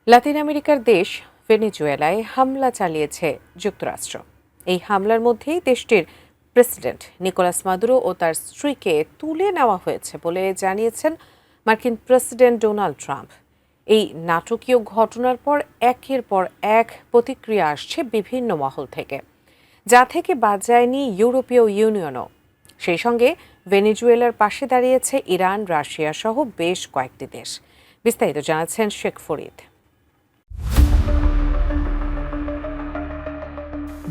লাতিন আমেরিকার দেশ ভেনেজুয়েলায় হামলা চালিয়েছে যুক্তরাষ্ট্র। এই হামলার মধ্যেই দেশটির প্রেসিডেন্ট নিকোলাস মাদুরো ও তার স্ত্রীকে তুলে নেওয়া হয়েছে বলে জানিয়েছেন মার্কিন প্রেসিডেন্ট ডোনাল্ড ট্রাম্প। এই নাটকীয় ঘটনার পর একের পর এক প্রতিক্রিয়া আসছে বিভিন্ন মহল থেকে, যা থেকে বাদ যায়নি ইউরোপীয় ইউনিয়নও। সেই সঙ্গে ভেনেজুয়েলার পাশে দাঁড়িয়েছে ইরান, রাশিয়া সহ বেশ কয়েকটি দেশ। বিস্তারিত জানাচ্ছেন শেখ ফরিদ।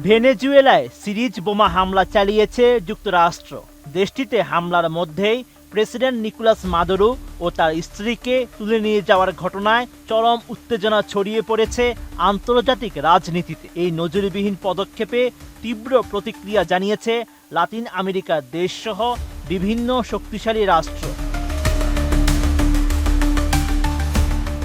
ভেনেজুয়েলায় সিরিজ বোমা হামলা চালিয়েছে যুক্তরাষ্ট্র। দেশটিতে হামলার মধ্যেই প্রেসিডেন্ট নিকোলাস মাদুরো ও তার স্ত্রীকে তুলে নিয়ে যাওয়ার ঘটনায় চরম উত্তেজনা ছড়িয়ে পড়েছে আন্তর্জাতিক রাজনীতিতে। এই নজিরবিহীন পদক্ষেপে তীব্র প্রতিক্রিয়া জানিয়েছে লাতিন আমেরিকার দেশসহ বিভিন্ন শক্তিশালী রাষ্ট্র।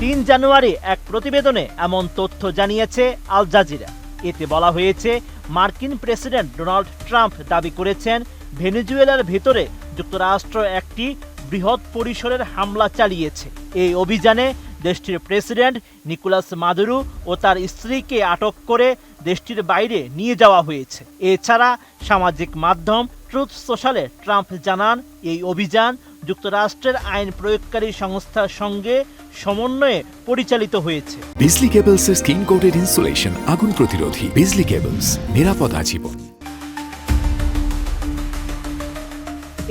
৩ জানুয়ারি এক প্রতিবেদনে এমন তথ্য জানিয়েছে আল জাজিরা। এতে বলা হয়েছে, মার্কিন প্রেসিডেন্ট ডোনাল্ড ট্রাম্প দাবি করেছেন ভেনেজুয়েলার ভেতরে যুক্তরাষ্ট্র একটি বৃহৎ পরিসরের হামলা চালিয়েছে। এই অভিযানে দেশটির প্রেসিডেন্ট নিকোলাস মাদুরো ও তার স্ত্রীকে আটক করে দেশটির বাইরে নিয়ে যাওয়া হয়েছে। এছাড়া সামাজিক মাধ্যম ট্রুথ সোশ্যালে ট্রাম্প জানান, এই অভিযান যুক্তরাষ্ট্রের আইন প্রয়োগকারী সংস্থার সঙ্গে সমন্বয়ে পরিচালিত হয়েছে। বিজলি কেবলসের স্কিন কোটেড ইনসুলেশন আগুন প্রতিরোধী। বিজলি কেবলস, নিরাপদ আজীবন।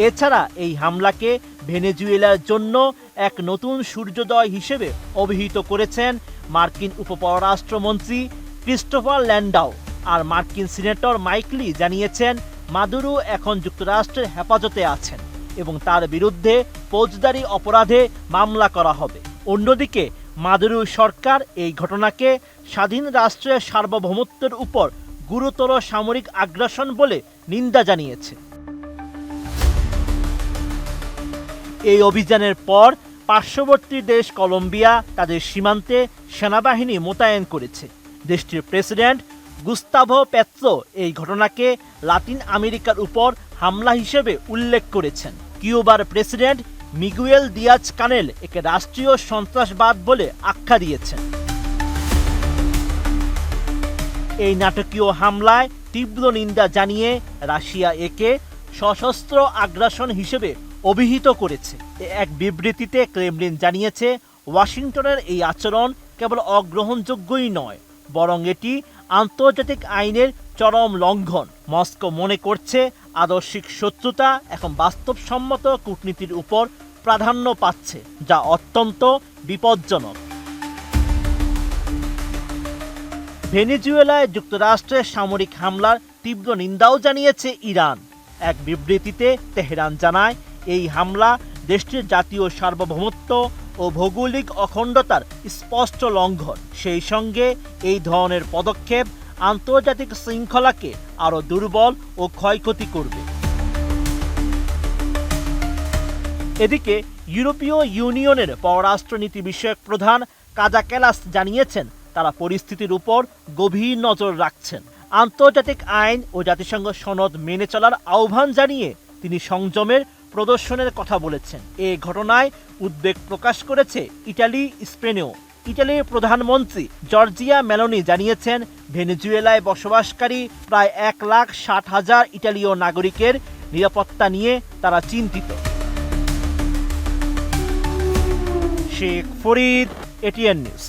এছাড়া এই হামলাকে ভেনেজুয়েলার জন্য এক নতুন সূর্যোদয় হিসেবে অভিহিত করেছেন মার্কিন উপপররাষ্ট্রমন্ত্রী ক্রিস্টোফার ল্যান্ডাও। আর মার্কিন সিনেটর মাইক লি জানিয়েছেন, মাদুরো এখন যুক্তরাষ্ট্রের হেফাজতে আছেন এবং তার বিরুদ্ধে ফৌজদারি অপরাধে মামলা করা হবে। অন্যদিকে মাদুরো সরকার এই ঘটনাকে স্বাধীন রাষ্ট্রের সার্বভৌমত্বের উপর গুরুতর সামরিক আগ্রাসন বলে নিন্দা জানিয়েছে। এই অভিযানের পর পার্শ্ববর্তী দেশ কলম্বিয়া তাদের সীমান্তে সেনাবাহিনী মোতায়েন করেছে। দেশটির প্রেসিডেন্ট গুস্তাভো পেত্রো এই ঘটনাকে লাতিন আমেরিকার উপর হামলা হিসেবে উল্লেখ করেছেন। কিউবার প্রেসিডেন্ট মিগুয়েল দিয়াজ কানেল একে রাষ্ট্রীয় সন্ত্রাসবাদ বলে আখ্যা দিয়েছেন। এই নাটকীয় হামলায় তীব্র নিন্দা জানিয়ে রাশিয়া একে সশস্ত্র আগ্রাসন হিসেবে অভিহিত করেছে। এক বিবৃতিতে ক্রেমলিন জানিয়েছে, ওয়াশিংটনের এই আচরণ কেবল অগ্রহণযোগ্যই নয়, বরং এটি আন্তর্জাতিক আইনের চরম লঙ্ঘন। মস্কো মনে করছে আদর্শিক শত্রুতা এখন বাস্তবসম্মত কূটনীতির উপর প্রাধান্য পাচ্ছে, যা অত্যন্ত বিপজ্জনক। ভেনেজুয়েলায় যুক্তরাষ্ট্রের সামরিক হামলার তীব্র নিন্দাও জানিয়েছে ইরান। এক বিবৃতিতে তেহরান জানায়, এই হামলা দেশটির জাতীয় সার্বভৌমত্ব ও ভৌগোলিক অখণ্ডতার স্পষ্ট লঙ্ঘন। সেই সঙ্গে এই ধরনের পদক্ষেপ আন্তর্জাতিক শৃঙ্খলাকে আরও দুর্বল ও ক্ষয়ক্ষতি করবে। এদিকে ইউরোপীয় ইউনিয়নের পররাষ্ট্রনীতি বিষয়ক প্রধান কাজা ক্যালাস জানিয়েছেন, তারা পরিস্থিতির উপর গভীর নজর রাখছেন। আন্তর্জাতিক আইন ও জাতিসংঘ সনদ মেনে চলার আহ্বান জানিয়ে তিনি সংযমের প্রদর্শনের কথা বলেছেন। এই ঘটনায় উদ্বেগ প্রকাশ করেছে ইটালি, স্পেনেও। ইটালির প্রধানমন্ত্রী জর্জিয়া মেলোনি জানিয়েছেন, ভেনেজুয়েলায় বসবাসকারী প্রায় 1,60,000 ইটালীয় নাগরিকের নিরাপত্তা নিয়ে তারা চিন্তিত। Sheikh Farid, ATN news.